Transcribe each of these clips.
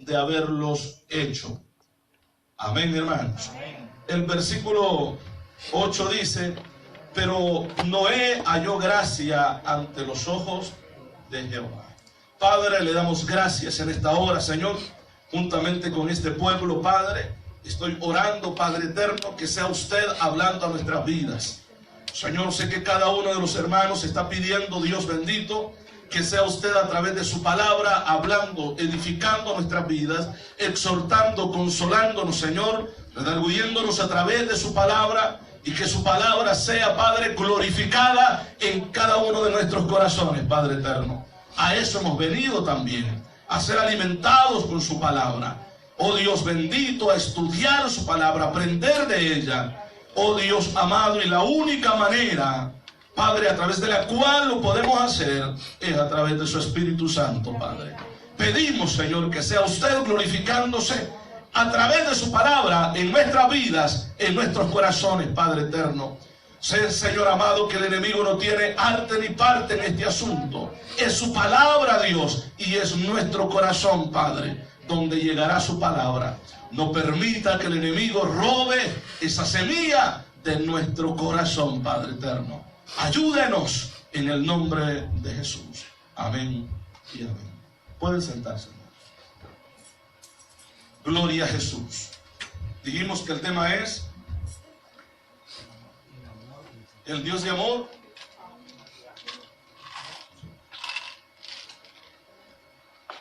de haberlos hecho. Amén, hermanos. El versículo 8 dice: pero Noé halló gracia ante los ojos de Jehová. Padre, le damos gracias en esta hora, Señor, juntamente con este pueblo, Padre. Estoy orando, Padre eterno, que sea usted hablando a nuestras vidas. Señor, sé que cada uno de los hermanos está pidiendo, Dios bendito, que sea usted a través de su palabra hablando, edificando nuestras vidas, exhortando, consolándonos, Señor, redarguyéndonos a través de su palabra, y que su palabra sea, Padre, glorificada en cada uno de nuestros corazones, Padre eterno. A eso hemos venido también, a ser alimentados con su palabra. Oh Dios bendito, a estudiar su palabra, a aprender de ella. Oh Dios amado, y la única manera, Padre, a través de la cual lo podemos hacer es a través de su Espíritu Santo, Padre. Pedimos, Señor, que sea usted glorificándose a través de su palabra en nuestras vidas, en nuestros corazones, Padre eterno. Sé, Señor amado, que el enemigo no tiene arte ni parte en este asunto. Es su palabra, Dios, y es nuestro corazón, Padre, donde llegará su palabra. No permita que el enemigo robe esa semilla de nuestro corazón, Padre eterno. Ayúdenos en el nombre de Jesús. Amén y amén. Pueden sentarse, hermanos. Gloria a Jesús. Dijimos que el tema es el Dios de amor.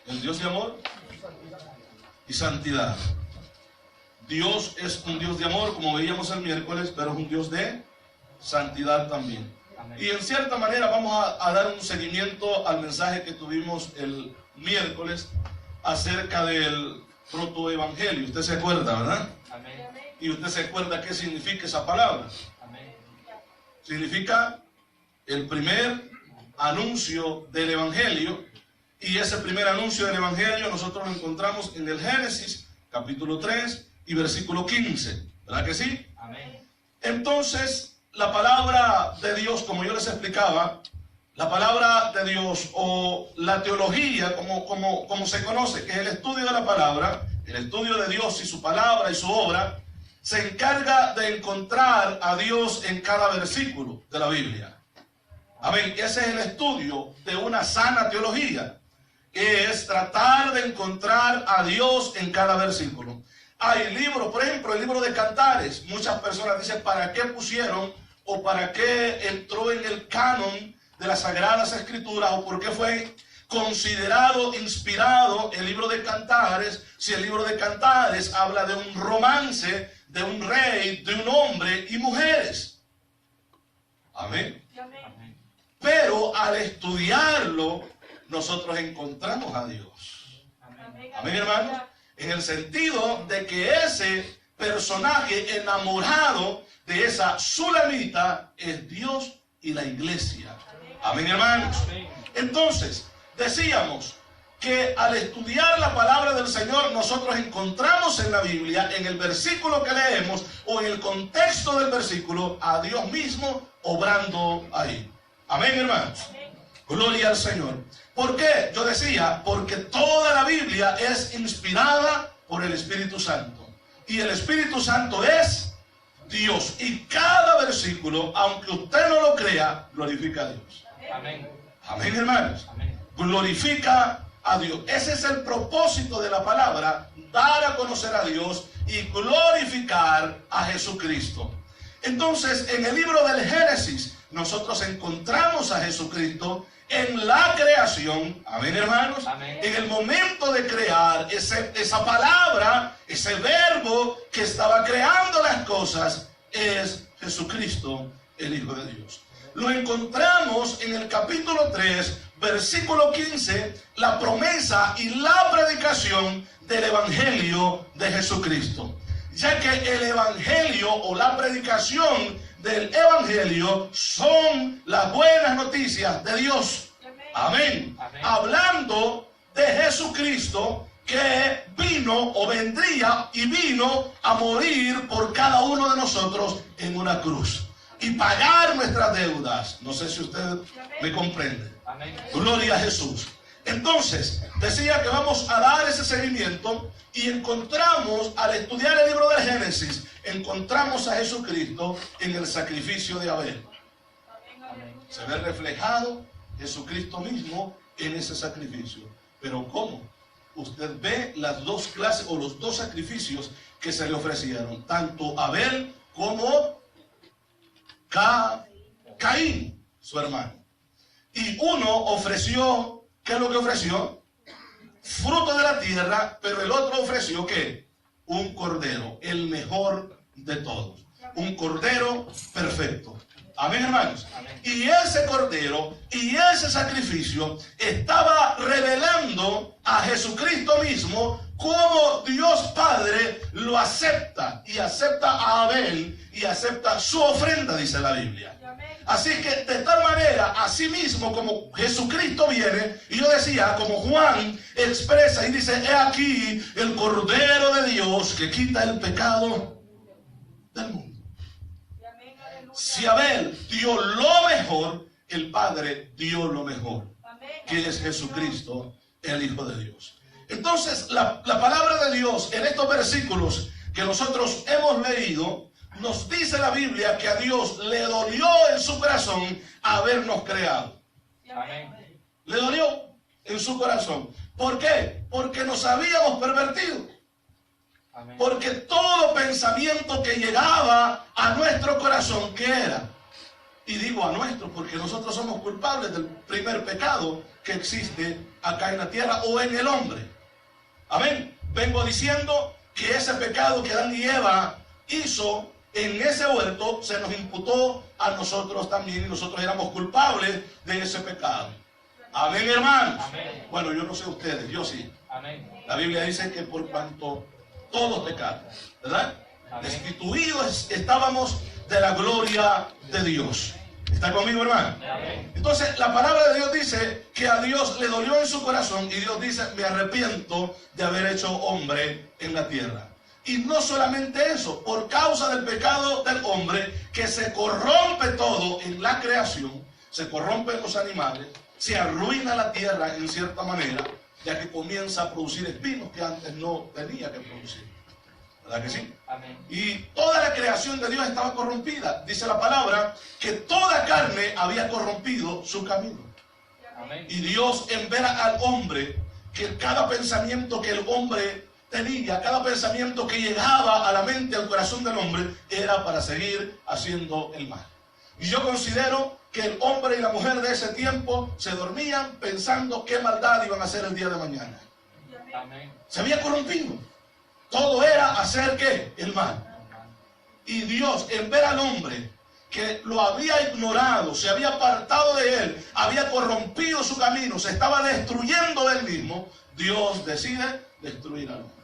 El Dios de amor y santidad. Dios es un Dios de amor, como veíamos el miércoles, pero es un Dios de santidad también. Amén. Y en cierta manera vamos a dar un seguimiento al mensaje que tuvimos el miércoles acerca del protoevangelio. Usted se acuerda, ¿verdad? Amén. Y usted se acuerda qué significa esa palabra. Amén. Significa el primer anuncio del evangelio. Y ese primer anuncio del evangelio nosotros lo encontramos en el Génesis, capítulo 3 y versículo 15. ¿Verdad que sí? Amén. Entonces, la palabra de Dios, como yo les explicaba, la palabra de Dios o la teología, como se conoce, que es el estudio de la palabra, el estudio de Dios y su palabra y su obra, se encarga de encontrar a Dios en cada versículo de la Biblia. Amén. Ese es el estudio de una sana teología, que es tratar de encontrar a Dios en cada versículo. Hay libros, por ejemplo, el libro de Cantares. Muchas personas dicen, ¿para qué pusieron o para qué entró en el canon de las Sagradas Escrituras o por qué fue considerado, inspirado el libro de Cantares, si el libro de Cantares habla de un romance, de un rey, de un hombre y mujeres? Amén. Amén. Pero al estudiarlo, nosotros encontramos a Dios. Amén, amén, hermanos. En el sentido de que ese personaje enamorado de esa sulamita es Dios y la iglesia. Amén, hermanos. Entonces, decíamos que al estudiar la palabra del Señor, nosotros encontramos en la Biblia, en el versículo que leemos o en el contexto del versículo, a Dios mismo obrando ahí. Amén, hermanos. Gloria al Señor. ¿Por qué? Yo decía, porque toda la Biblia es inspirada por el Espíritu Santo. Y el Espíritu Santo es Dios. Y cada versículo, aunque usted no lo crea, glorifica a Dios. Amén. Amén, hermanos. Amén. Glorifica a Dios. Ese es el propósito de la palabra, dar a conocer a Dios y glorificar a Jesucristo. Entonces, en el libro del Génesis, nosotros encontramos a Jesucristo en la creación. Amén, hermanos. Amén. En el momento de crear, esa palabra, ese verbo que estaba creando las cosas, es Jesucristo, el Hijo de Dios. Lo encontramos en el capítulo 3, versículo 15, la promesa y la predicación del Evangelio de Jesucristo. Ya que el Evangelio o la predicación del Evangelio son las buenas noticias de Dios. Amén. Amén. Hablando de Jesucristo, que vino o vendría y vino a morir por cada uno de nosotros en una cruz y pagar nuestras deudas. No sé si usted me comprende. Amén. Gloria a Jesús. Entonces, decía que vamos a dar ese seguimiento y encontramos, al estudiar el libro de Génesis, encontramos a Jesucristo en el sacrificio de Abel. Se ve reflejado Jesucristo mismo en ese sacrificio. Pero ¿cómo? Usted ve las dos clases o los dos sacrificios que se le ofrecieron, tanto Abel como Caín, su hermano. Y uno ofreció, ¿qué es lo que ofreció? Fruto de la tierra, pero el otro ofreció, ¿qué? Un cordero, el mejor de todos. Un cordero perfecto. Amén, hermanos. Amén. Y ese cordero y ese sacrificio estaba revelando a Jesucristo mismo, como Dios Padre lo acepta, y acepta a Abel y acepta su ofrenda, dice la Biblia. Así que de tal manera, así mismo como Jesucristo viene, y yo decía, como Juan expresa y dice, he aquí el Cordero de Dios que quita el pecado del mundo. Si Abel dio lo mejor, el Padre dio lo mejor, que es Jesucristo, el Hijo de Dios. Entonces, la palabra de Dios en estos versículos que nosotros hemos leído, nos dice la Biblia que a Dios le dolió en su corazón habernos creado. Amén. Le dolió en su corazón. ¿Por qué? Porque nos habíamos pervertido. Amén. Porque todo pensamiento que llegaba a nuestro corazón, ¿qué era? Y digo a nuestro porque nosotros somos culpables del primer pecado que existe acá en la tierra o en el hombre. Amén. Vengo diciendo que ese pecado que Adán y Eva hizo en ese huerto se nos imputó a nosotros también, y nosotros éramos culpables de ese pecado. Amén, hermanos. Amén. Bueno, yo no sé ustedes, yo sí. Amén. La Biblia dice que por cuanto todos pecaron, ¿verdad? Amén. Destituidos estábamos de la gloria de Dios. ¿Está conmigo, hermano? Amén. Entonces, la palabra de Dios dice que a Dios le dolió en su corazón, y Dios dice, me arrepiento de haber hecho hombre en la tierra. Y no solamente eso, por causa del pecado del hombre, que se corrompe todo en la creación, se corrompen los animales, se arruina la tierra en cierta manera, ya que comienza a producir espinos que antes no tenía que producir. ¿Verdad que sí? Amén. Y toda la creación de Dios estaba corrompida. Dice la palabra que toda carne había corrompido su camino. Amén. Y Dios, en ver al hombre, que cada pensamiento que el hombre tenía, cada pensamiento que llegaba a la mente, al corazón del hombre, era para seguir haciendo el mal. Y yo considero que el hombre y la mujer de ese tiempo se dormían pensando qué maldad iban a hacer el día de mañana. Amén. Se había corrompido. Todo era hacer ¿qué? El mal. Y Dios, en ver al hombre que lo había ignorado, se había apartado de él, había corrompido su camino, se estaba destruyendo él mismo, Dios decide destruir al hombre.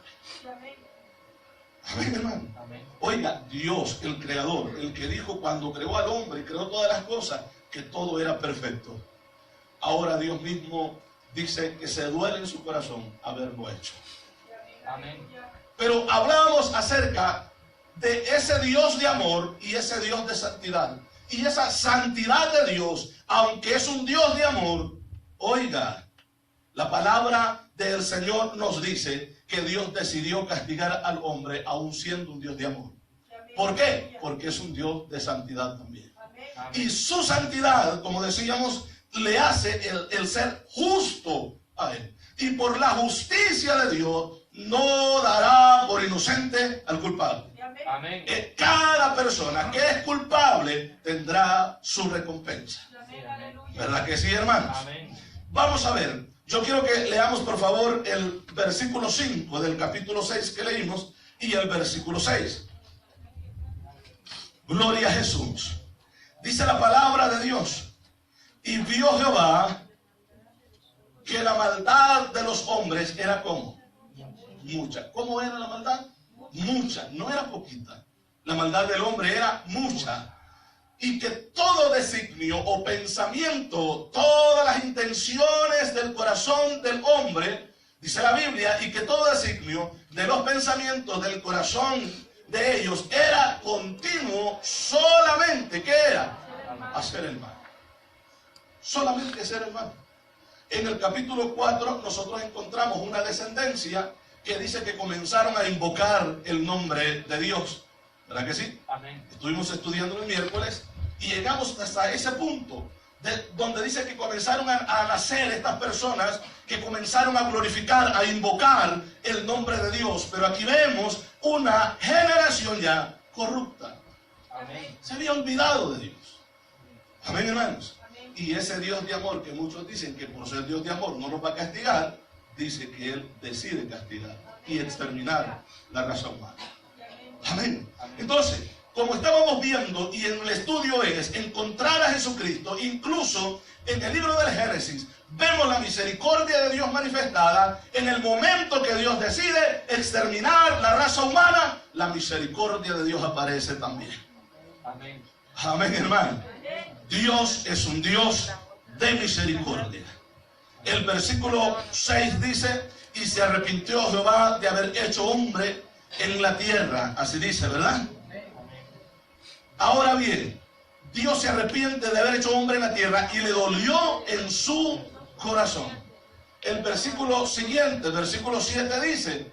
Amén, hermano. Amén. Oiga, Dios, el creador, el que dijo cuando creó al hombre y creó todas las cosas, que todo era perfecto. Ahora Dios mismo dice que se duele en su corazón haberlo hecho. Amén. Pero hablábamos acerca de ese Dios de amor y ese Dios de santidad. Y esa santidad de Dios, aunque es un Dios de amor, oiga, la palabra del Señor nos dice que Dios decidió castigar al hombre aun siendo un Dios de amor. ¿Por qué? Porque es un Dios de santidad también. Y su santidad, como decíamos, le hace el ser justo a él. Y por la justicia de Dios no dará por inocente al culpable. Amén. Cada persona que es culpable tendrá su recompensa. ¿Verdad que sí, hermanos? Amén. Vamos a ver. Yo quiero que leamos, por favor, el versículo 5 del capítulo 6 que leímos y el versículo 6. Gloria a Jesús. Dice la palabra de Dios. Y vio Jehová que la maldad de los hombres era como mucha. ¿Cómo era la maldad? Mucha, no era poquita. La maldad del hombre era mucha. Y que todo designio o pensamiento, todas las intenciones del corazón del hombre, dice la Biblia, y que todo designio de los pensamientos del corazón de ellos era continuo solamente, ¿qué era? Hacer el mal. Solamente hacer el mal. En el capítulo 4 nosotros encontramos una descendencia que dice que comenzaron a invocar el nombre de Dios. ¿Verdad que sí? Amén. Estuvimos estudiando el miércoles y llegamos hasta ese punto donde dice que comenzaron a nacer estas personas que comenzaron a glorificar, a invocar el nombre de Dios. Pero aquí vemos una generación ya corrupta. Amén. Se había olvidado de Dios. Amén, hermanos. Y ese Dios de amor que muchos dicen que por ser Dios de amor no nos va a castigar, dice que Él decide castigar y exterminar la raza humana. Amén. Entonces, como estábamos viendo y en el estudio es encontrar a Jesucristo, incluso en el libro del Génesis, vemos la misericordia de Dios manifestada. En el momento que Dios decide exterminar la raza humana, la misericordia de Dios aparece también. Amén. Amén, hermano. Dios es un Dios de misericordia. El versículo 6 dice: y se arrepintió Jehová de haber hecho hombre en la tierra. Así dice, ¿verdad? Ahora bien, Dios se arrepiente de haber hecho hombre en la tierra y le dolió en su corazón. El versículo siguiente, versículo 7 dice: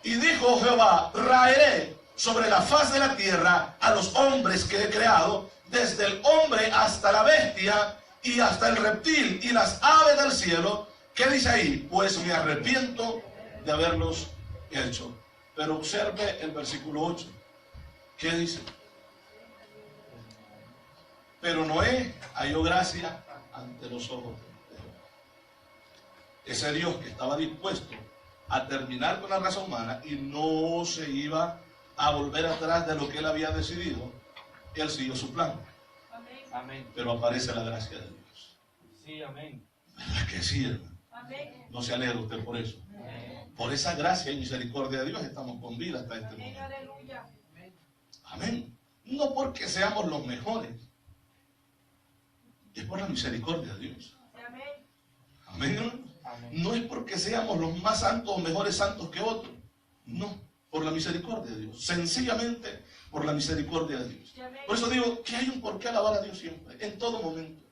y dijo Jehová, raeré sobre la faz de la tierra a los hombres que he creado, desde el hombre hasta la bestia y hasta el reptil y las aves del cielo. ¿Qué dice ahí? Pues me arrepiento de haberlos hecho. Pero observe el versículo 8. ¿Qué dice? Pero Noé halló gracia ante los ojos de Jehová. Ese Dios que estaba dispuesto a terminar con la raza humana y no se iba a volver atrás de lo que Él había decidido, Él siguió su plan. Amén. Pero aparece la gracia de Dios. Sí, amén. ¿Verdad que sí, hermano? Amén. No se alegra usted por eso. Amén. Por esa gracia y misericordia de Dios estamos con vida hasta este Amén. momento. Aleluya. Amén. No porque seamos los mejores, es por la misericordia de Dios. Amén. Amén, hermano. Amén. No es porque seamos los más santos o mejores santos que otros. No, por la misericordia de Dios. Sencillamente por la misericordia de Dios. Por eso digo que hay un porqué alabar a Dios siempre, en todo momento.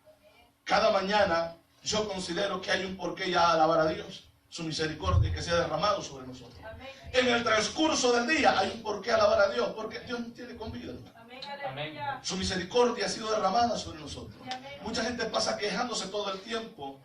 Cada mañana yo considero que hay un porqué ya alabar a Dios, su misericordia que se ha derramado sobre nosotros. Amén. En el transcurso del día hay un porqué alabar a Dios, porque Dios nos tiene con vida. Amén. Aleluya. Su misericordia ha sido derramada sobre nosotros. Amén. Mucha gente pasa quejándose todo el tiempo.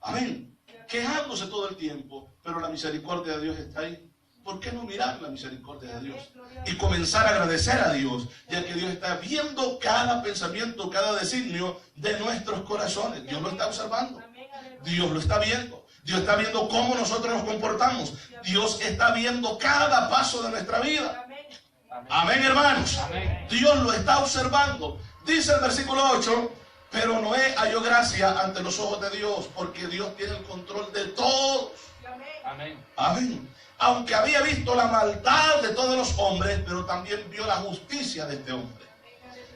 Amén. Quejándose todo el tiempo, pero la misericordia de Dios está ahí. ¿Por qué no mirar la misericordia de Dios? Y comenzar a agradecer a Dios, ya que Dios está viendo cada pensamiento, cada designio de nuestros corazones. Dios lo está observando. Amén. Aleluya. Dios lo está viendo. Dios está viendo cómo nosotros nos comportamos. Dios está viendo cada paso de nuestra vida. Amén. Amén, hermanos. Amén. Dios lo está observando. Dice el versículo 8: pero Noé halló gracia ante los ojos de Dios, porque Dios tiene el control de todos. Amén. Amén. Amén. Aunque había visto la maldad de todos los hombres, pero también vio la justicia de este hombre.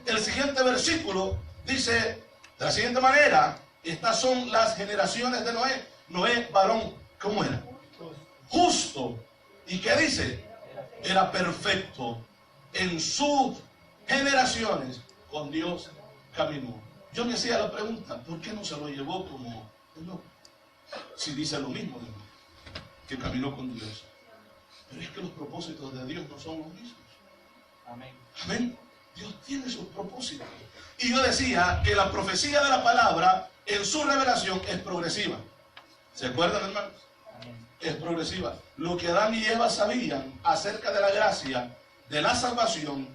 El siguiente versículo dice de la siguiente manera: estas son las generaciones de Noé. Noé, varón, ¿cómo era? Justo. ¿Y qué dice? Era perfecto. En sus generaciones con Dios caminó. Yo me hacía la pregunta, ¿por qué no se lo llevó como no? Si dice lo mismo de mí, que caminó con Dios. Pero es que los propósitos de Dios no son los mismos. Amén. Amén. Dios tiene sus propósitos. Y yo decía que la profecía de la palabra en su revelación es progresiva. ¿Se acuerdan, hermanos? Amén. Es progresiva. Lo que Adán y Eva sabían acerca de la gracia, de la salvación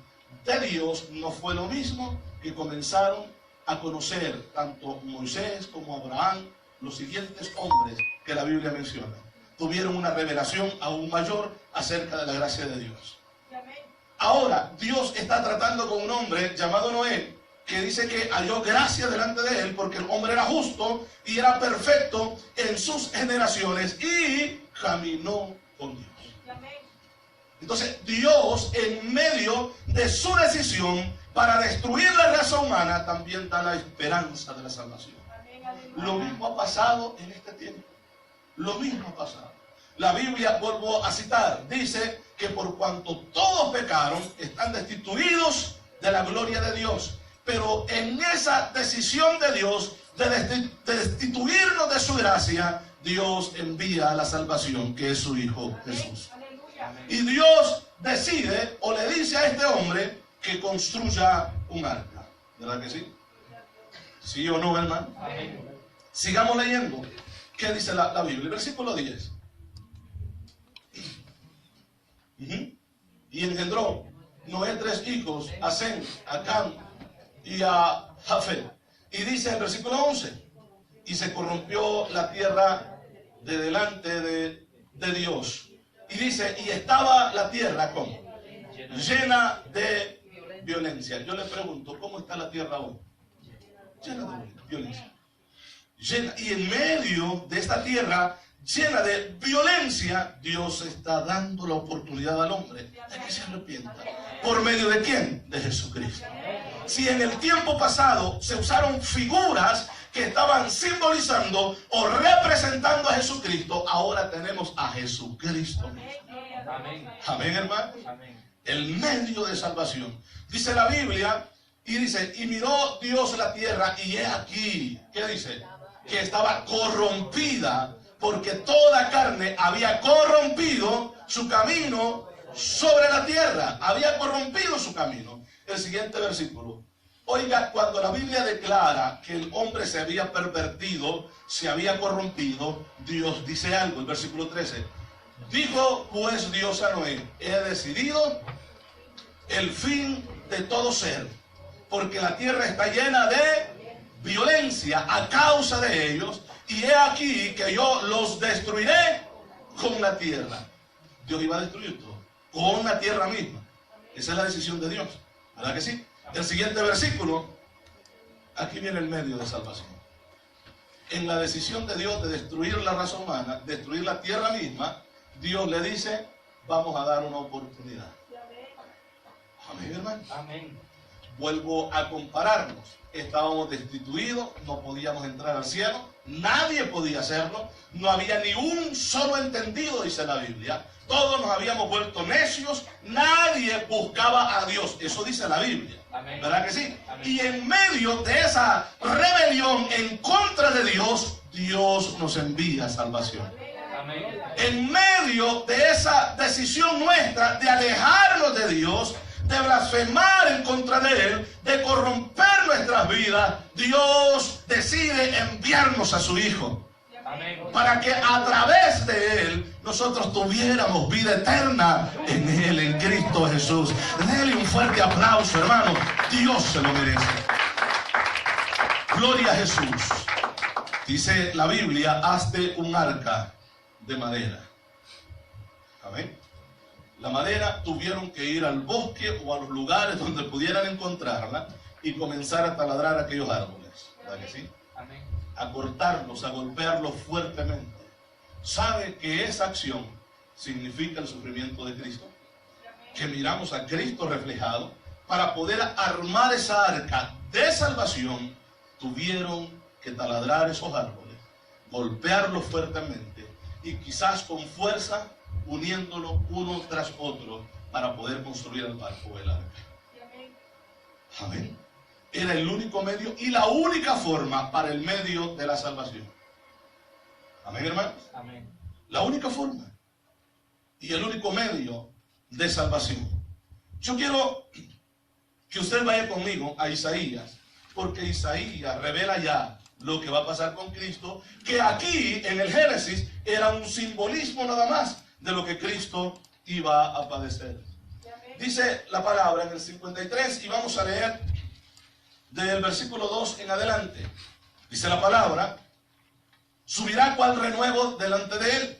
de Dios, no fue lo mismo que comenzaron a conocer tanto Moisés como Abraham, los siguientes hombres que la Biblia menciona. Tuvieron una revelación aún mayor acerca de la gracia de Dios. Amén. Ahora, Dios está tratando con un hombre llamado Noé, que dice que halló gracia delante de él porque el hombre era justo y era perfecto en sus generaciones y caminó con Dios. Amén. Entonces, Dios, en medio de su decisión para destruir la raza humana, también da la esperanza de la salvación. Amén. Aleluya. Lo mismo ha pasado en este tiempo. Lo mismo ha pasado. La Biblia, vuelvo a citar, dice que por cuanto todos pecaron, están destituidos de la gloria de Dios. Pero en esa decisión de Dios, de destituirnos de su gracia, Dios envía la salvación, que es su Hijo Jesús. Aleluya. Y Dios decide o le dice a este hombre que construya un arca. ¿Verdad que sí? ¿Sí o no, hermano? Amén. Sigamos leyendo. ¿Qué dice la Biblia? Versículo 10. Y engendró Noé 3 hijos, a Sem, a Cam y a Jafet. Y dice en versículo 11, y se corrompió la tierra de delante de Dios. Y dice, y estaba la tierra como llena de violencia. Yo le pregunto, ¿cómo está la tierra hoy? Llena de violencia. Llena, y en medio de esta tierra llena de violencia, Dios está dando la oportunidad al hombre de que se arrepienta. ¿Por medio de quién? De Jesucristo. Si en el tiempo pasado se usaron figuras que estaban simbolizando o representando a Jesucristo, ahora tenemos a Jesucristo mismo. Amén. Amén, hermano. Amén. El medio de salvación. Dice la Biblia, y dice, y miró Dios la tierra, y he aquí, ¿qué dice? Que estaba corrompida, porque toda carne había corrompido su camino sobre la tierra. Había corrompido su camino. El siguiente versículo. Oiga, cuando la Biblia declara que el hombre se había pervertido, se había corrompido, Dios dice algo. El versículo 13. Dijo pues Dios a Noé, he decidido el fin de todo ser, porque la tierra está llena de violencia a causa de ellos, y he aquí que yo los destruiré con la tierra. Dios iba a destruir todo, con la tierra misma. Esa es la decisión de Dios, ¿verdad que sí? El siguiente versículo, aquí viene el medio de salvación. En la decisión de Dios de destruir la raza humana, destruir la tierra misma, Dios le dice, vamos a dar una oportunidad. Amén, hermano. Amén. Vuelvo a compararnos. Estábamos destituidos, no podíamos entrar al cielo, nadie podía hacerlo, no había ni un solo entendido, dice la Biblia. Todos nos habíamos vuelto necios, nadie buscaba a Dios. Eso dice la Biblia. Amén. ¿Verdad que sí? Amén. Y en medio de esa rebelión en contra de Dios, Dios nos envía salvación. Amén. En medio de esa decisión nuestra de alejarnos de Dios, de blasfemar en contra de Él, de corromper nuestras vidas, Dios decide enviarnos a su Hijo. Amén. Para que a través de Él nosotros tuviéramos vida eterna en Él, en Cristo Jesús. Dele un fuerte aplauso, hermano. Dios se lo merece. Gloria a Jesús. Dice la Biblia, hazte un arca de madera. Amén. La madera tuvieron que ir al bosque o a los lugares donde pudieran encontrarla y comenzar a taladrar aquellos árboles. ¿Verdad que sí? Amén. A cortarlos, a golpearlos fuertemente. ¿Sabe que esa acción significa el sufrimiento de Cristo? Que miramos a Cristo reflejado. Para poder armar esa arca de salvación, tuvieron que taladrar esos árboles, golpearlos fuertemente y quizás con fuerza, uniéndolos uno tras otro para poder construir el barco o el arca. Amén. Era el único medio y la única forma para el medio de la salvación. Amén, hermanos. Amén. La única forma y el único medio de salvación. Yo quiero que usted vaya conmigo a Isaías, porque Isaías revela ya lo que va a pasar con Cristo, que aquí en el Génesis era un simbolismo nada más de lo que Cristo iba a padecer. Dice la palabra en el 53 y vamos a leer del versículo 2 en adelante. Dice la palabra, subirá cual renuevo delante de él,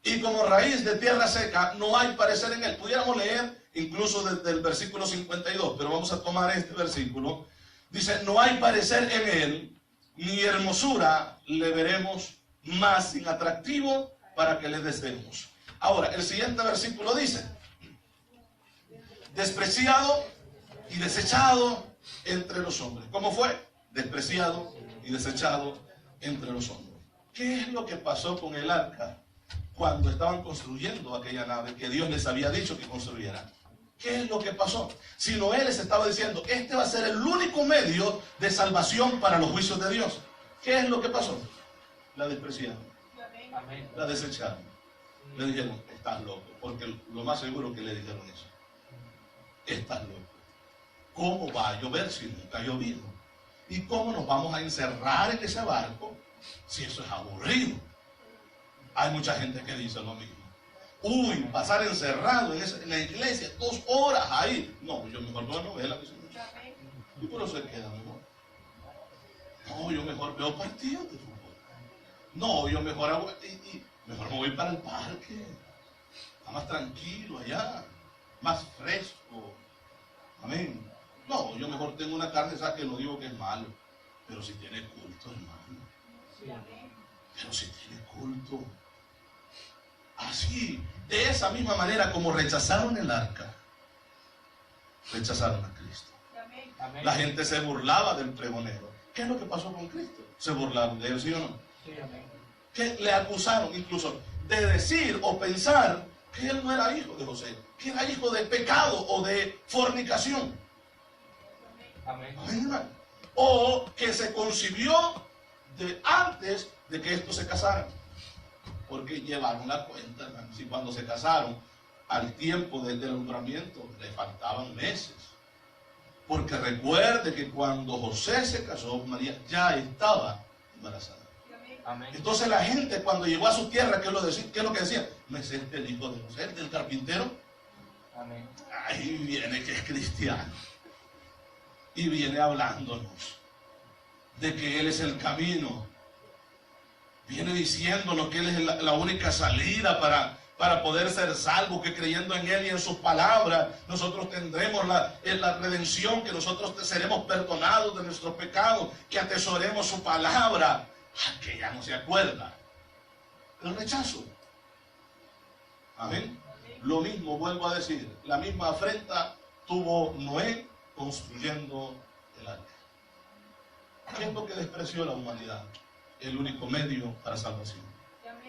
y como raíz de tierra seca no hay parecer en él. Pudiéramos leer incluso desde el versículo 52, pero vamos a tomar este versículo. Dice, no hay parecer en él, ni hermosura le veremos, más sin atractivo para que le deseemos. Ahora, el siguiente versículo dice, despreciado y desechado entre los hombres. ¿Cómo fue? Despreciado y desechado entre los hombres. ¿Qué es lo que pasó con el arca cuando estaban construyendo aquella nave que Dios les había dicho que construyeran? ¿Qué es lo que pasó? Si Noé les estaba diciendo, este va a ser el único medio de salvación para los juicios de Dios. ¿Qué es lo que pasó? La despreciaron, Amén. la desecharon. Le dijeron, estás loco, porque lo más seguro que le dijeron eso. Estás loco. ¿Cómo va a llover si nunca ha llovido? ¿Y cómo nos vamos a encerrar en ese barco si eso es aburrido? Hay mucha gente que dice lo mismo. Uy, pasar encerrado en la iglesia 2 horas ahí. No, yo mejor veo novela. Y por eso se queda mejor. No, yo mejor veo partidos de fútbol. No, yo mejor hago mejor me voy para el parque. Está más tranquilo allá, más fresco. Amén. No, yo mejor tengo una carne, esa que no digo que es malo, pero si tiene culto, hermano. Sí, amén. Pero si tiene culto. Así, de esa misma manera como rechazaron el arca, rechazaron a Cristo. Amén. La gente se burlaba del pregonero. ¿Qué es lo que pasó con Cristo? Se burlaron de él, ¿sí o no? Sí, amén. Que le acusaron incluso de decir o pensar que él no era hijo de José, que era hijo de pecado o de fornicación. Amén. Amén, hermano. O que se concibió antes de que estos se casaran. Porque llevaron la cuenta, hermano. Si cuando se casaron, al tiempo del alumbramiento, le faltaban meses. Porque recuerde que cuando José se casó, María ya estaba embarazada. Amén. Entonces la gente cuando llegó a su tierra, ¿qué es lo que decía? ¿No es este el hijo de José, el del carpintero? Amén. Ahí viene que es cristiano. Y viene hablándonos de que Él es el camino. Viene diciéndonos que Él es la única salida para poder ser salvo, que creyendo en Él y en sus palabras, nosotros tendremos la redención, que nosotros seremos perdonados de nuestros pecados, que atesoremos su palabra. Que ya no se acuerda. El rechazo. Amén. Lo mismo, vuelvo a decir, la misma afrenta tuvo Noé construyendo el arca. ¿Qué es lo que despreció la humanidad? El único medio para salvación.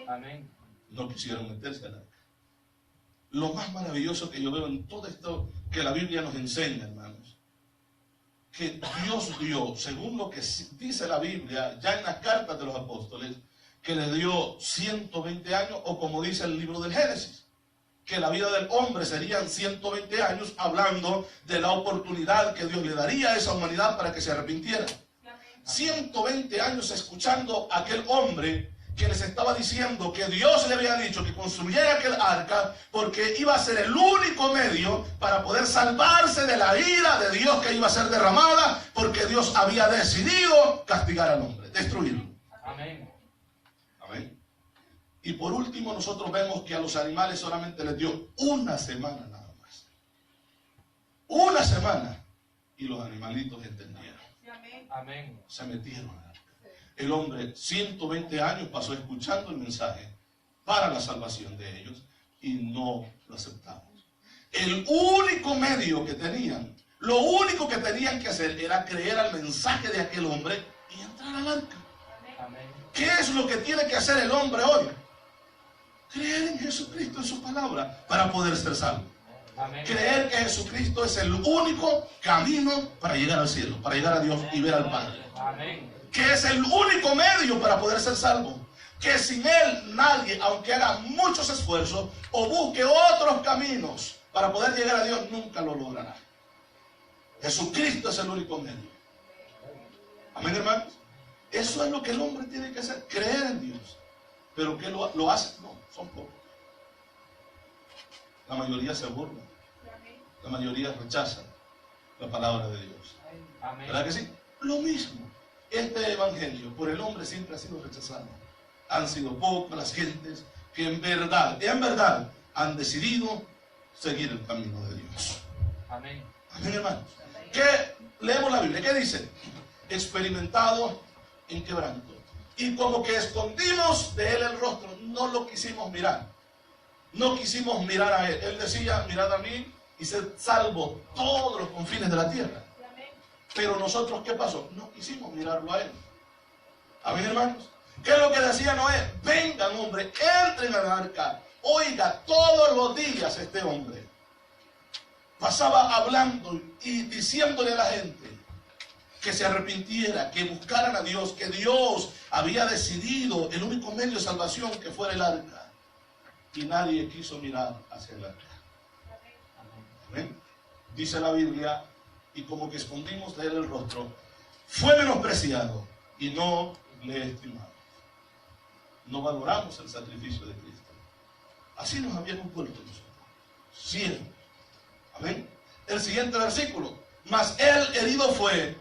Amén. No quisieron meterse al arca. Lo más maravilloso que yo veo en todo esto que la Biblia nos enseña, hermanos, que Dios dio, según lo que dice la Biblia, ya en las cartas de los apóstoles, que le dio 120 años, o como dice el libro del Génesis, que la vida del hombre serían 120 años, hablando de la oportunidad que Dios le daría a esa humanidad para que se arrepintiera. 120 años escuchando a aquel hombre que les estaba diciendo que Dios le había dicho que construyera aquel arca porque iba a ser el único medio para poder salvarse de la ira de Dios que iba a ser derramada, porque Dios había decidido castigar al hombre, destruirlo. Amén. Amén. Y por último nosotros vemos que a los animales solamente les dio una semana nada más. Una semana. Y los animalitos entendieron. Amén. Se metieron al arca. El hombre 120 años pasó escuchando el mensaje para la salvación de ellos y no lo aceptamos. El único medio que tenían, lo único que tenían que hacer era creer al mensaje de aquel hombre y entrar al arca. Amén. ¿Qué es lo que tiene que hacer el hombre hoy? Creer en Jesucristo, en su palabra, para poder ser salvo. Amén. Creer que Jesucristo es el único camino para llegar al cielo, para llegar a Dios y ver al Padre. Amén. Que es el único medio para poder ser salvo. Que sin Él nadie, aunque haga muchos esfuerzos o busque otros caminos para poder llegar a Dios, nunca lo logrará. Jesucristo es el único medio. Amén, hermanos. Eso es lo que el hombre tiene que hacer, creer en Dios. Pero ¿qué lo hace? No, son pocos. La mayoría se burla. La mayoría rechaza la palabra de Dios. Amén. ¿Verdad que sí? Lo mismo. Este evangelio por el hombre siempre ha sido rechazado. Han sido pocas las gentes que en verdad han decidido seguir el camino de Dios. Amén. Amén, hermanos. ¿Qué leemos la Biblia? ¿Qué dice? Experimentado en quebranto. Y como que escondimos de él el rostro, no lo quisimos mirar. No quisimos mirar a él. Él decía, mirad a mí y sed salvo todos los confines de la tierra. Pero nosotros, ¿qué pasó? No quisimos mirarlo a él. Amén, hermanos. ¿Qué es lo que decía Noé? Vengan, hombre, entren al arca. Oiga, todos los días este hombre pasaba hablando y diciéndole a la gente que se arrepintiera, que buscaran a Dios, que Dios había decidido el único medio de salvación que fuera el arca. Y nadie quiso mirar hacia el arca. ¿Amén? Dice la Biblia, y como que escondimos de él el rostro, fue menospreciado y no le estimamos. No valoramos el sacrificio de Cristo. Así nos habíamos vuelto nosotros. Siervos. Amén. El siguiente versículo. Mas él herido fue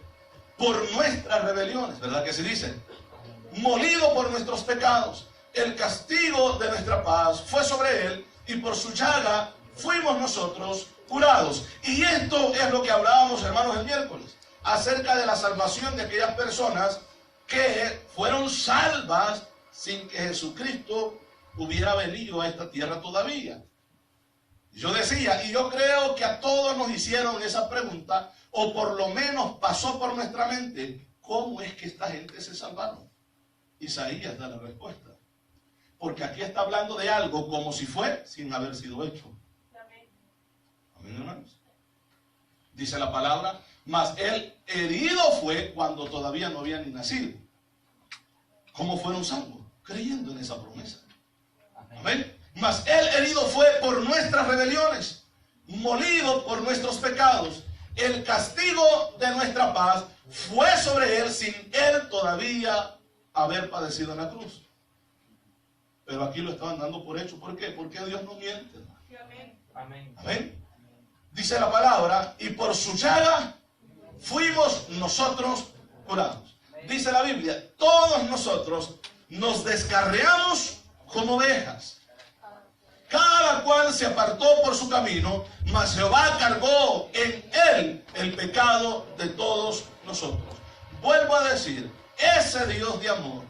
por nuestras rebeliones. ¿Verdad que se dice? Molido por nuestros pecados. El castigo de nuestra paz fue sobre él y por su llaga fuimos nosotros curados. Y esto es lo que hablábamos, hermanos, el miércoles, acerca de la salvación de aquellas personas que fueron salvas sin que Jesucristo hubiera venido a esta tierra todavía. Yo decía, y yo creo que a todos nos hicieron esa pregunta, o por lo menos pasó por nuestra mente, ¿cómo es que esta gente se salvaron? Isaías da la respuesta. Porque aquí está hablando de algo como si fue sin haber sido hecho. Amén, hermanos. Dice la palabra, mas él herido fue cuando todavía no había ni nacido. ¿Cómo fueron salvos? Creyendo en esa promesa. Amén. Mas él herido fue por nuestras rebeliones, molido por nuestros pecados. El castigo de nuestra paz fue sobre él sin él todavía haber padecido en la cruz. Pero aquí lo estaban dando por hecho. ¿Por qué? Porque Dios no miente. Amén. Amén. Dice la palabra, y por su llaga fuimos nosotros curados. Dice la Biblia, todos nosotros nos descarriamos como ovejas. Cada cual se apartó por su camino, mas Jehová cargó en él el pecado de todos nosotros. Vuelvo a decir, ese Dios de amor,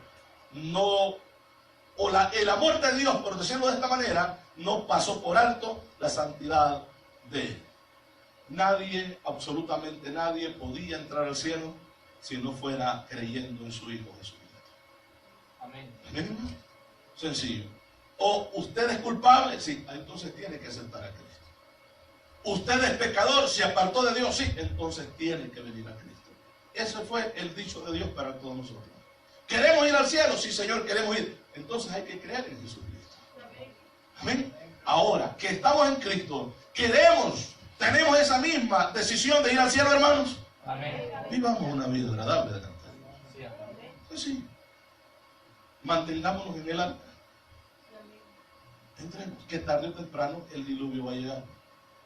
el amor de Dios, por decirlo de esta manera, no pasó por alto la santidad de él. Nadie, absolutamente nadie, podía entrar al cielo si no fuera creyendo en su Hijo Jesucristo. Amén. ¿Amén? Sencillo. O usted es culpable, sí, entonces tiene que aceptar a Cristo. Usted es pecador, se apartó de Dios, sí, entonces tiene que venir a Cristo. Ese fue el dicho de Dios para todos nosotros. ¿Queremos ir al cielo? Sí, Señor, queremos ir. Entonces hay que creer en Jesucristo. Amén. Ahora que estamos en Cristo, tenemos esa misma decisión de ir al cielo, hermanos. Amén. Vivamos una vida agradable de cantar. Sí, amén. Pues sí. Mantengámonos en el arca. Entremos, que tarde o temprano el diluvio va a llegar.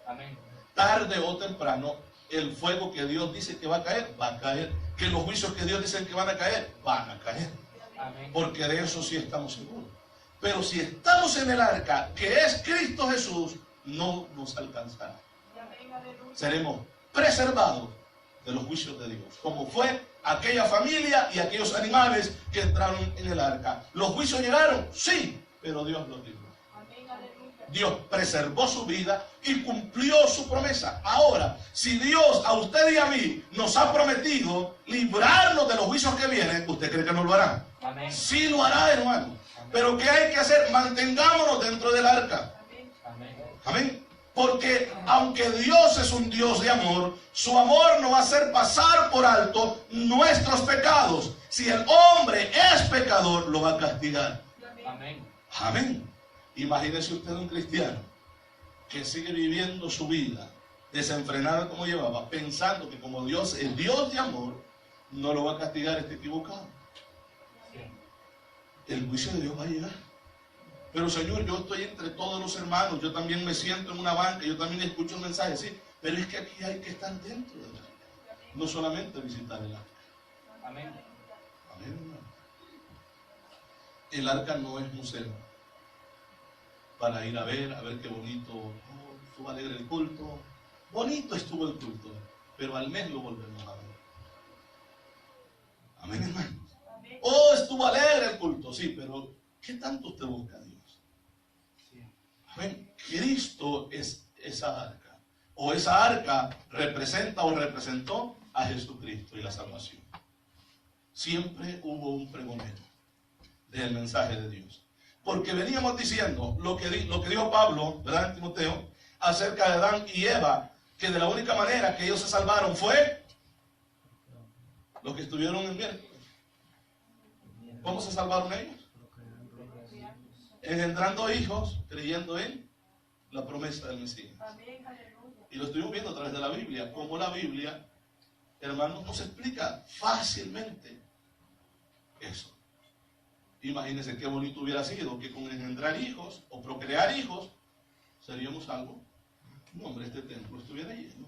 Amén. Tarde o temprano el fuego que Dios dice que va a caer. Que los juicios que Dios dice que van a caer, van a caer. Amén. Porque de eso sí estamos seguros. Pero si estamos en el arca, que es Cristo Jesús, no nos alcanzará. Seremos preservados de los juicios de Dios, como fue aquella familia y aquellos animales que entraron en el arca. ¿Los juicios llegaron? Sí, pero Dios los libró. Dios preservó su vida y cumplió su promesa. Ahora, si Dios a usted y a mí nos ha prometido librarnos de los juicios que vienen, ¿usted cree que no lo hará? Amén. Sí lo hará, hermano. Pero ¿qué hay que hacer? Mantengámonos dentro del arca. Amén. Amén. Porque aunque Dios es un Dios de amor, su amor no va a hacer pasar por alto nuestros pecados. Si el hombre es pecador, lo va a castigar. Amén. Amén. Imagínese usted un cristiano que sigue viviendo su vida desenfrenada como llevaba, pensando que como Dios es Dios de amor, no lo va a castigar, está equivocado. Sí. El juicio de Dios va a llegar. Pero Señor, yo estoy entre todos los hermanos, yo también me siento en una banca, yo también escucho un mensaje, sí, pero es que aquí hay que estar dentro del arca, no solamente visitar el arca. Amén. Amén, hermano. El arca no es museo para ir a ver qué bonito, estuvo alegre el culto, bonito estuvo el culto, pero al mes lo volvemos a ver. Amén, hermanos. Oh, estuvo alegre el culto, sí, pero ¿qué tanto usted busca a Dios? Sí. Amén. Cristo es esa arca, o esa arca representa o representó a Jesucristo y la salvación. Siempre hubo un pregonero del mensaje de Dios. Porque veníamos diciendo lo que dijo Pablo, ¿verdad, Timoteo? Acerca de Adán y Eva, que de la única manera que ellos se salvaron fue los que estuvieron en miércoles. ¿Cómo se salvaron ellos? Engendrando hijos, creyendo en la promesa del Mesías. Y lo estuvimos viendo a través de la Biblia, como la Biblia, hermanos, nos explica fácilmente eso. Imagínense qué bonito hubiera sido que con engendrar hijos o procrear hijos seríamos salvos. No, hombre, este templo estuviera lleno.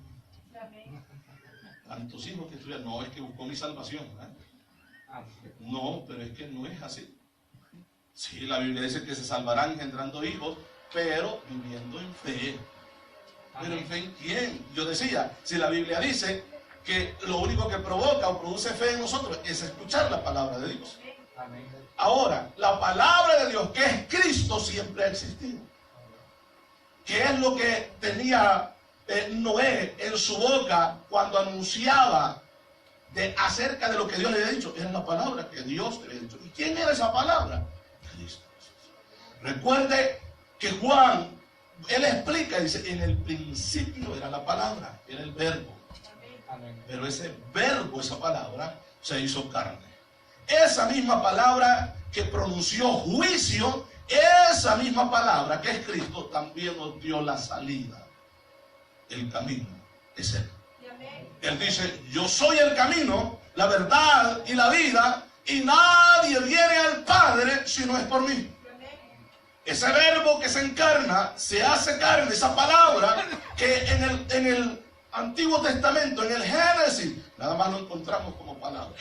Tantos hijos que estuvieran. No, es que buscó mi salvación, ¿eh? No, pero es que no es así. Sí, la Biblia dice que se salvarán engendrando hijos, pero viviendo en fe. ¿Pero en fe en quién? Yo decía, si la Biblia dice que lo único que provoca o produce fe en nosotros es escuchar la palabra de Dios. Ahora, la palabra de Dios, que es Cristo, siempre ha existido. ¿Qué es lo que tenía Noé en su boca cuando anunciaba acerca de lo que Dios le había dicho? Era la palabra que Dios le había dicho. ¿Y quién era esa palabra? Cristo. Recuerde que Juan, él explica, dice, en el principio era la palabra, era el verbo. Pero ese verbo, esa palabra, se hizo carne. Esa misma palabra que pronunció juicio, esa misma palabra que es Cristo, también nos dio la salida. El camino es Él. Él dice, yo soy el camino, la verdad y la vida, y nadie viene al Padre si no es por mí. Ese verbo que se encarna, se hace carne, esa palabra que en el Antiguo Testamento, en el Génesis, nada más lo encontramos como palabra.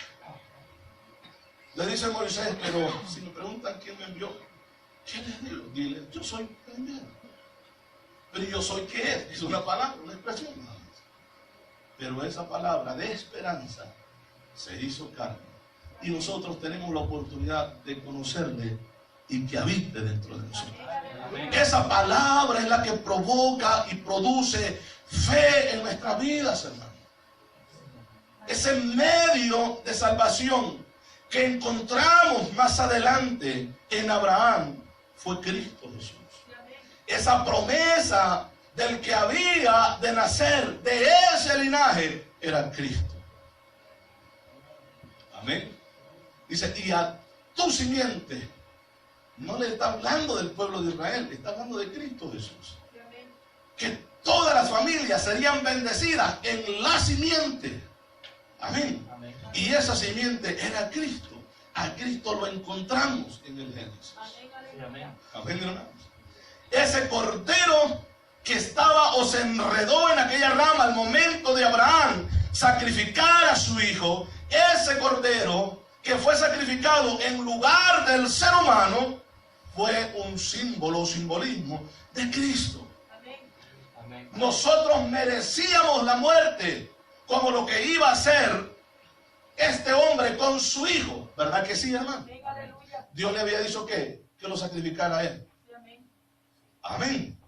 Le dice Moisés, pero si me preguntan quién me envió, ¿qué les digo? Dile, yo soy el enviado. Pero yo soy ¿qué es? Es una palabra, una expresión. Pero esa palabra de esperanza se hizo carne. Y nosotros tenemos la oportunidad de conocerle y que habite dentro de nosotros. Esa palabra es la que provoca y produce fe en nuestras vidas, hermano. Ese medio de salvación que encontramos más adelante en Abraham fue Cristo Jesús. Esa promesa del que había de nacer de ese linaje era Cristo. Amén. Dice, y a tu simiente. No le está hablando del pueblo de Israel, está hablando de Cristo Jesús. Que todas las familias serían bendecidas en la simiente. Amén. Y esa simiente era Cristo. A Cristo lo encontramos en el Génesis. Amén, hermanos. Ese cordero que estaba o se enredó en aquella rama al momento de Abraham sacrificar a su hijo, ese cordero que fue sacrificado en lugar del ser humano, fue un símbolo, simbolismo de Cristo. Amén. Nosotros merecíamos la muerte, como lo que iba a hacer este hombre con su hijo. ¿Verdad que sí, hermano? Dios le había dicho que lo sacrificara a él. Amén.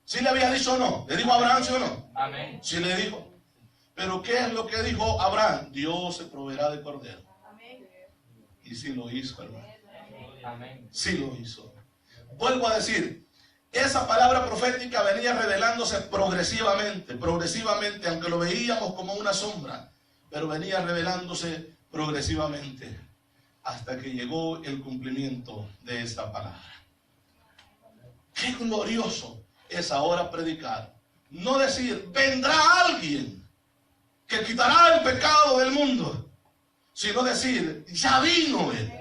¿Sí le había dicho o no? ¿Le dijo a Abraham sí o no? Amén. Sí le dijo. Pero ¿qué es lo que dijo Abraham? Dios se proveerá de cordero. Amén. Y sí lo hizo, hermano. Amén. Sí lo hizo. Vuelvo a decir, esa palabra profética venía revelándose progresivamente, aunque lo veíamos como una sombra, pero venía revelándose progresivamente hasta que llegó el cumplimiento de esta palabra. Qué glorioso es ahora predicar. No decir, vendrá alguien que quitará el pecado del mundo, sino decir, ya vino Él.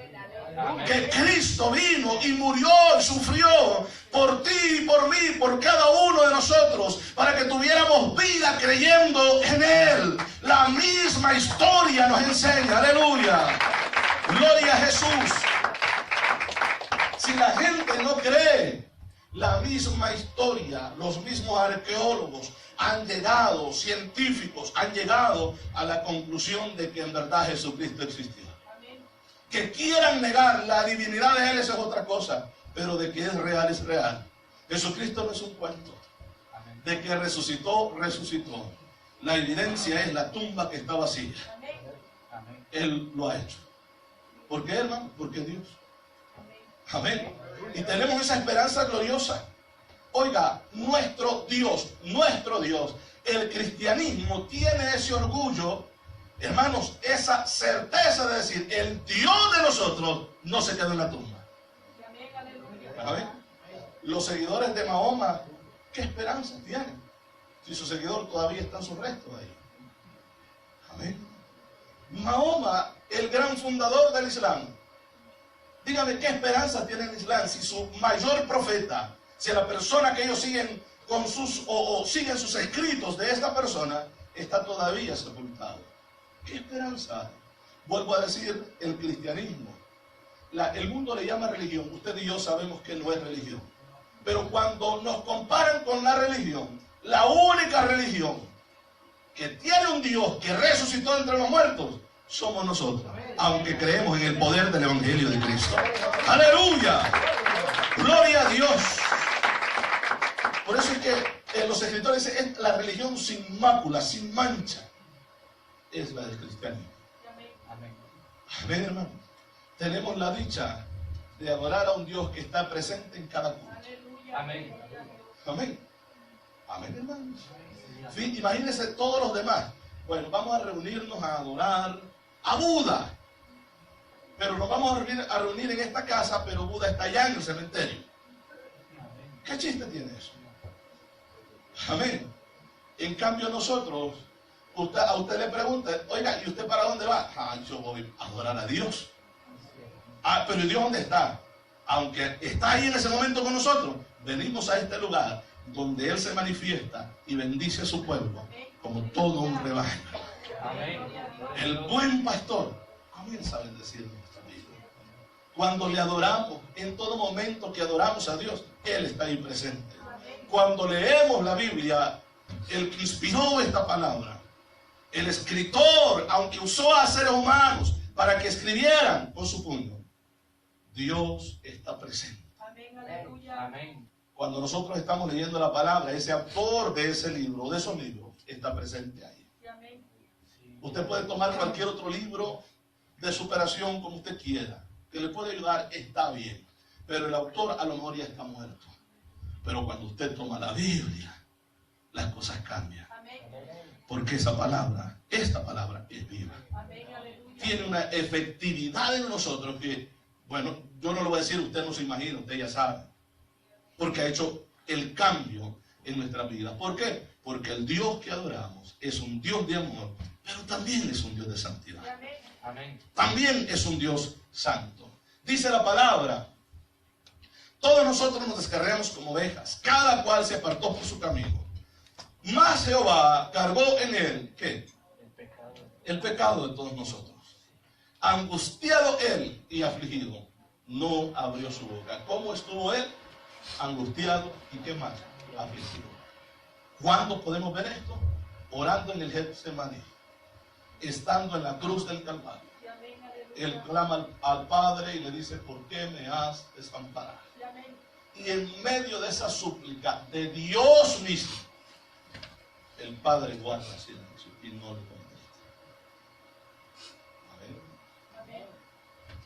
Que Cristo vino y murió y sufrió por ti y por mí, por cada uno de nosotros, para que tuviéramos vida creyendo en Él. La misma historia nos enseña, aleluya, gloria a Jesús. Si la gente no cree, la misma historia, los mismos arqueólogos han llegado, científicos han llegado a la conclusión de que en verdad Jesucristo existió. Que quieran negar la divinidad de Él, esa es otra cosa, pero de que es real, es real. Jesucristo no es un cuento. De que resucitó, resucitó. La evidencia es la tumba que está vacía. Él lo ha hecho. ¿Por qué, hermano? Porque Dios. Amén. Y tenemos esa esperanza gloriosa. Oiga, nuestro Dios El cristianismo tiene ese orgullo, hermanos, esa certeza de decir, el Dios de nosotros no se quedó en la tumba. Amén, aleluya. ¿Saben? Los seguidores de Mahoma, ¿qué esperanza tienen? Si su seguidor todavía está en sus restos ahí. Amén. Mahoma, el gran fundador del Islam. Dígame, ¿qué esperanza tiene el Islam si su mayor profeta, si la persona que ellos siguen con sus o siguen sus escritos de esta persona está todavía sepultado? ¿Qué esperanza hay? Vuelvo a decir, el cristianismo. El mundo le llama religión. Usted y yo sabemos que no es religión. Pero cuando nos comparan con la religión, la única religión que tiene un Dios que resucitó entre los muertos, somos nosotros, aunque creemos en el poder del Evangelio de Cristo. ¡Aleluya! ¡Gloria a Dios! Por eso es que los escritores dicen, es la religión sin mácula, sin mancha, es la del cristianismo. Amén. Amén, hermano. Tenemos la dicha de adorar a un Dios que está presente en cada culto. Aleluya. Amén. Amén. Amén, hermanos. Sí, imagínense todos los demás. Bueno, vamos a reunirnos a adorar a Buda. Pero nos vamos a reunir en esta casa, pero Buda está allá en el cementerio. ¿Qué chiste tiene eso? Amén. En cambio nosotros, a usted le pregunta, oiga, ¿y usted para dónde va? Ah, yo voy a adorar a Dios. Ah, pero ¿y Dios dónde está? Aunque está ahí en ese momento con nosotros, venimos a este lugar donde Él se manifiesta y bendice a su pueblo como todo un rebaño. Amén. El buen pastor comienza a bendecir nuestra vida. Cuando le adoramos, en todo momento que adoramos a Dios, Él está ahí presente. Cuando leemos la Biblia, el que inspiró esta palabra, el escritor, aunque usó a seres humanos para que escribieran con su puño, Dios está presente. Amén, aleluya. Amén. Cuando nosotros estamos leyendo la palabra, ese autor de ese libro, de esos libros, está presente ahí. Amén. Usted puede tomar cualquier otro libro de superación como usted quiera, que le puede ayudar, está bien. Pero el autor a lo mejor ya está muerto. Pero cuando usted toma la Biblia, las cosas cambian. Amén. Porque esta palabra es viva. Amén, aleluya. Tiene una efectividad en nosotros que, bueno, yo no lo voy a decir, usted no se imagina, usted ya sabe. Porque ha hecho el cambio en nuestra vida. ¿Por qué? Porque el Dios que adoramos es un Dios de amor, pero también es un Dios de santidad. Amén. Amén. También es un Dios santo. Dice la palabra, todos nosotros nos descarriamos como ovejas, cada cual se apartó por su camino. Mas Jehová cargó en él, ¿qué? El pecado. El pecado de todos nosotros. Angustiado él y afligido, no abrió su boca. ¿Cómo estuvo él? Angustiado y ¿qué más? Afligido. ¿Cuándo podemos ver esto? Orando en el Getsemaní, estando en la cruz del Calvario. Amén, aleluya. Él clama al Padre y le dice, ¿por qué me has desamparado? Amén. Y en medio de esa súplica de Dios mismo, el Padre guarda silencio y no le contesta. Amén. Amén.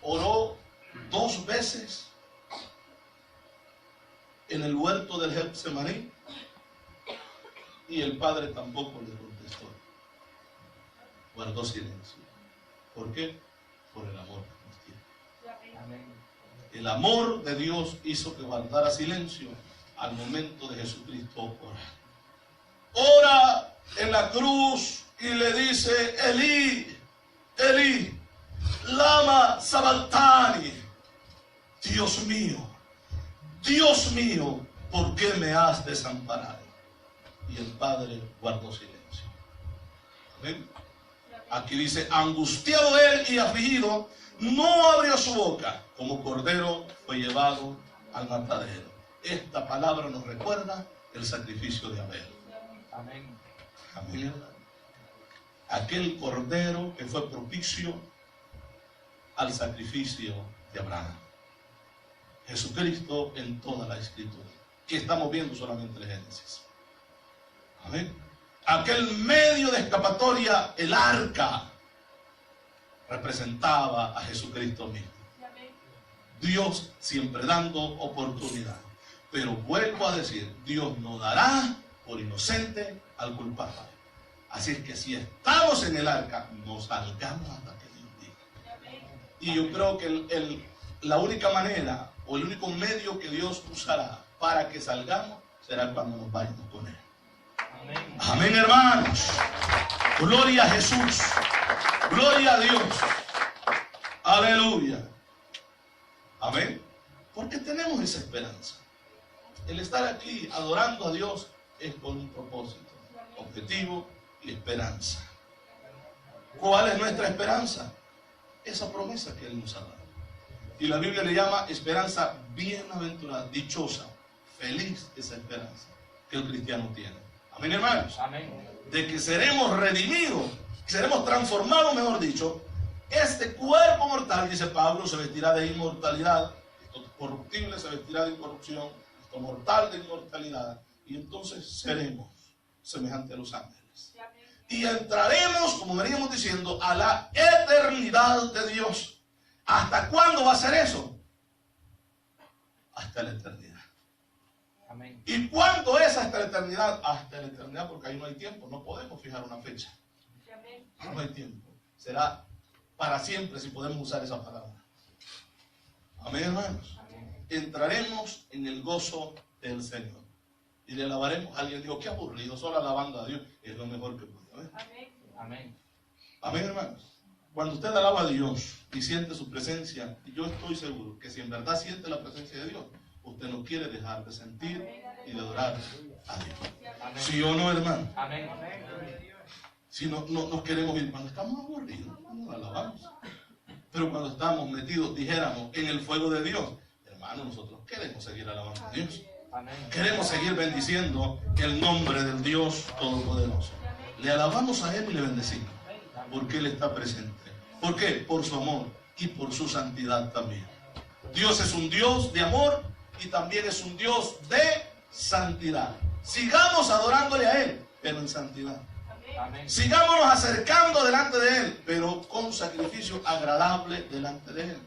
Oró 2 veces en el huerto del Getsemaní y el Padre tampoco le contestó. Guardó silencio. ¿Por qué? Por el amor que nos tiene. Amén. Amén. El amor de Dios hizo que guardara silencio al momento de Jesucristo orar. Ora en la cruz y le dice, Elí, Elí, lama sabactani. Dios mío, ¿por qué me has desamparado? Y el Padre guardó silencio. Amén. Aquí dice, angustiado él y afligido, no abrió su boca, como cordero fue llevado al matadero. Esta palabra nos recuerda el sacrificio de Abel. Amén. Amén. Aquel cordero que fue propicio al sacrificio de Abraham. Jesucristo en toda la Escritura, que estamos viendo solamente en Génesis. Amén. Aquel medio de escapatoria, el arca, representaba a Jesucristo mismo. Amén. Dios siempre dando oportunidad. Pero vuelvo a decir, Dios no dará por inocente al culpable. Así es que si estamos en el arca, no salgamos hasta que Dios diga. Y yo creo que la única manera o el único medio que Dios usará para que salgamos será cuando nos vayamos con Él. Amén. Amén, hermanos. Gloria a Jesús. Gloria a Dios. Aleluya. Amén. Porque tenemos esa esperanza. El estar aquí adorando a Dios es con un propósito, objetivo y esperanza. ¿Cuál es nuestra esperanza? Esa promesa que Él nos ha dado. Y la Biblia le llama esperanza bienaventurada, dichosa, feliz esa esperanza que el cristiano tiene. Amén, hermanos. Amén. De que seremos redimidos, seremos transformados, mejor dicho. Este cuerpo mortal, dice Pablo, se vestirá de inmortalidad. Esto corruptible se vestirá de incorrupción. Esto mortal de inmortalidad. Y entonces seremos semejantes a los ángeles. Y entraremos, como veníamos diciendo, a la eternidad de Dios. ¿Hasta cuándo va a ser eso? Hasta la eternidad. Amén. ¿Y cuándo es hasta la eternidad? Hasta la eternidad, porque ahí no hay tiempo. No podemos fijar una fecha. No hay tiempo. Será para siempre si podemos usar esa palabra. Amén, hermanos. Entraremos en el gozo del Señor. Y le alabaremos. Alguien dijo, qué aburrido, solo alabando a Dios. Es lo mejor que puede haber. Amén. Amén, hermanos. Cuando usted alaba a Dios y siente su presencia, yo estoy seguro que si en verdad siente la presencia de Dios, usted no quiere dejar de sentir y de adorar a Dios. Amén. ¿Sí o no, hermano? Amén. Si no nos queremos ir, cuando estamos aburridos, no alabamos. Pero cuando estamos metidos, dijéramos, en el fuego de Dios, hermano, nosotros queremos seguir alabando a Dios. Amén. Queremos seguir bendiciendo el nombre del Dios Todopoderoso. Le alabamos a Él y le bendecimos, porque Él está presente. ¿Por qué? Por su amor y por su santidad también. Dios es un Dios de amor y también es un Dios de santidad. Sigamos adorándole a Él, pero en santidad. Amén. Sigámonos acercando delante de Él, pero con sacrificio agradable delante de Él.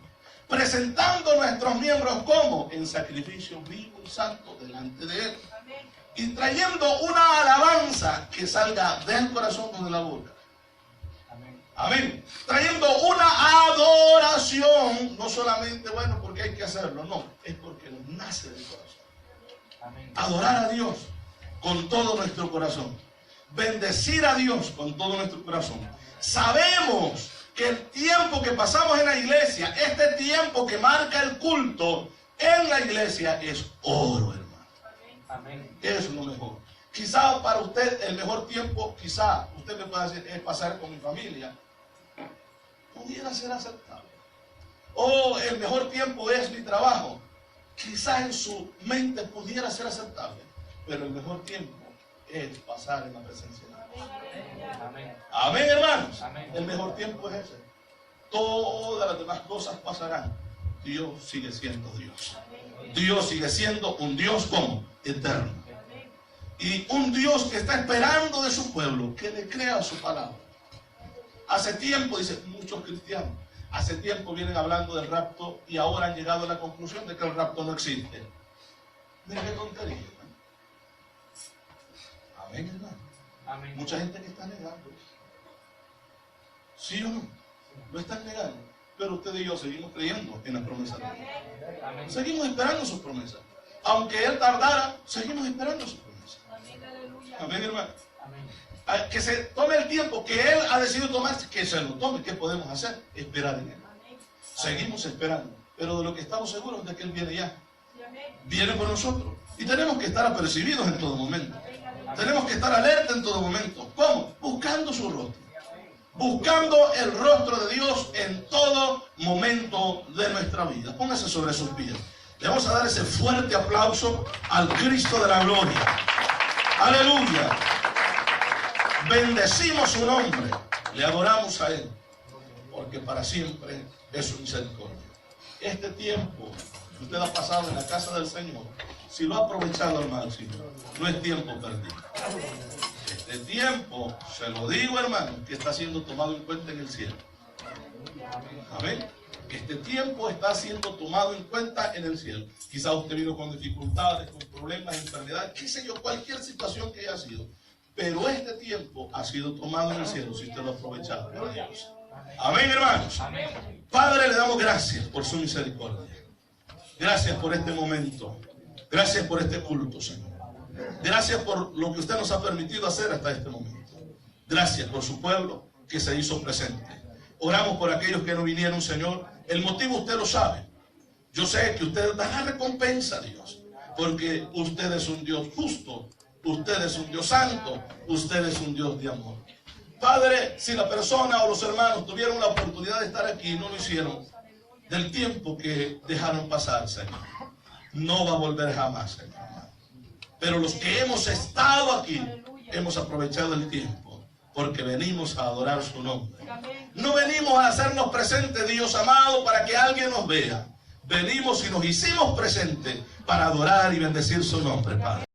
Presentando nuestros miembros como en sacrificio vivo y santo delante de Él. Y trayendo una alabanza que salga del corazón o de la boca. Amén. Amén. Trayendo una adoración, no solamente, bueno, porque hay que hacerlo, no, es porque nos nace del corazón. Amén. Adorar a Dios con todo nuestro corazón. Bendecir a Dios con todo nuestro corazón. Sabemos que el tiempo que pasamos en la iglesia, este tiempo que marca el culto en la iglesia es oro, hermano. Amén. Eso es lo mejor. Quizá para usted el mejor tiempo, quizá usted me pueda decir, es pasar con mi familia. Pudiera ser aceptable. O el mejor tiempo es mi trabajo. Quizás en su mente pudiera ser aceptable. Pero el mejor tiempo es pasar en la presencia de Dios. Amén. Amén, hermanos. Amén. El mejor tiempo es ese. Todas las demás cosas pasarán. Dios sigue siendo Dios. Dios sigue siendo un Dios como eterno. Y un Dios que está esperando de su pueblo que le crea su palabra. Hace tiempo, dice muchos cristianos, hace tiempo vienen hablando del rapto y ahora han llegado a la conclusión de que el rapto no existe. Mira qué tontería, hermano. Amén, hermano. Amén. Mucha gente que está negando. ¿Sí o no? Lo están negando. Pero usted y yo seguimos creyendo en las promesas de Dios. Amén. Seguimos esperando sus promesas. Aunque Él tardara, seguimos esperando sus promesas. Amén, hermano. Amén. Que se tome el tiempo que Él ha decidido tomar, que se lo tome. ¿Qué podemos hacer? Esperar en Él. Seguimos esperando. Pero de lo que estamos seguros es de que Él viene ya. Viene por nosotros. Y tenemos que estar apercibidos en todo momento. Tenemos que estar alerta en todo momento. ¿Cómo? Buscando su rostro. Buscando el rostro de Dios en todo momento de nuestra vida. Póngase sobre sus pies. Le vamos a dar ese fuerte aplauso al Cristo de la gloria. Aleluya. Bendecimos su nombre. Le adoramos a Él. Porque para siempre es su misericordia. Este tiempo que usted ha pasado en la casa del Señor, si lo ha aprovechado al máximo, no es tiempo perdido. Este tiempo, se lo digo, hermano, que está siendo tomado en cuenta en el cielo. Amén. que este tiempo está siendo tomado en cuenta en el cielo. Quizá usted vino con dificultades, con problemas, enfermedades, qué sé yo, cualquier situación que haya sido. Pero este tiempo ha sido tomado en el cielo si usted lo ha aprovechado. Gloria a Dios. Amén, hermanos. Amén. Padre, le damos gracias por su misericordia. Gracias por este momento. Gracias por este culto, Señor. Gracias por lo que usted nos ha permitido hacer hasta este momento. Gracias por su pueblo que se hizo presente. Oramos por aquellos que no vinieron, Señor. El motivo usted lo sabe. Yo sé que usted dará recompensa, Dios, porque usted es un Dios justo, usted es un Dios santo, usted es un Dios de amor. Padre, si la persona o los hermanos tuvieron la oportunidad de estar aquí y no lo hicieron, del tiempo que dejaron pasar, Señor, no va a volver jamás, Señor. Pero los que hemos estado aquí, hemos aprovechado el tiempo, porque venimos a adorar su nombre. No venimos a hacernos presentes, Dios amado, para que alguien nos vea. Venimos y nos hicimos presentes para adorar y bendecir su nombre, Padre.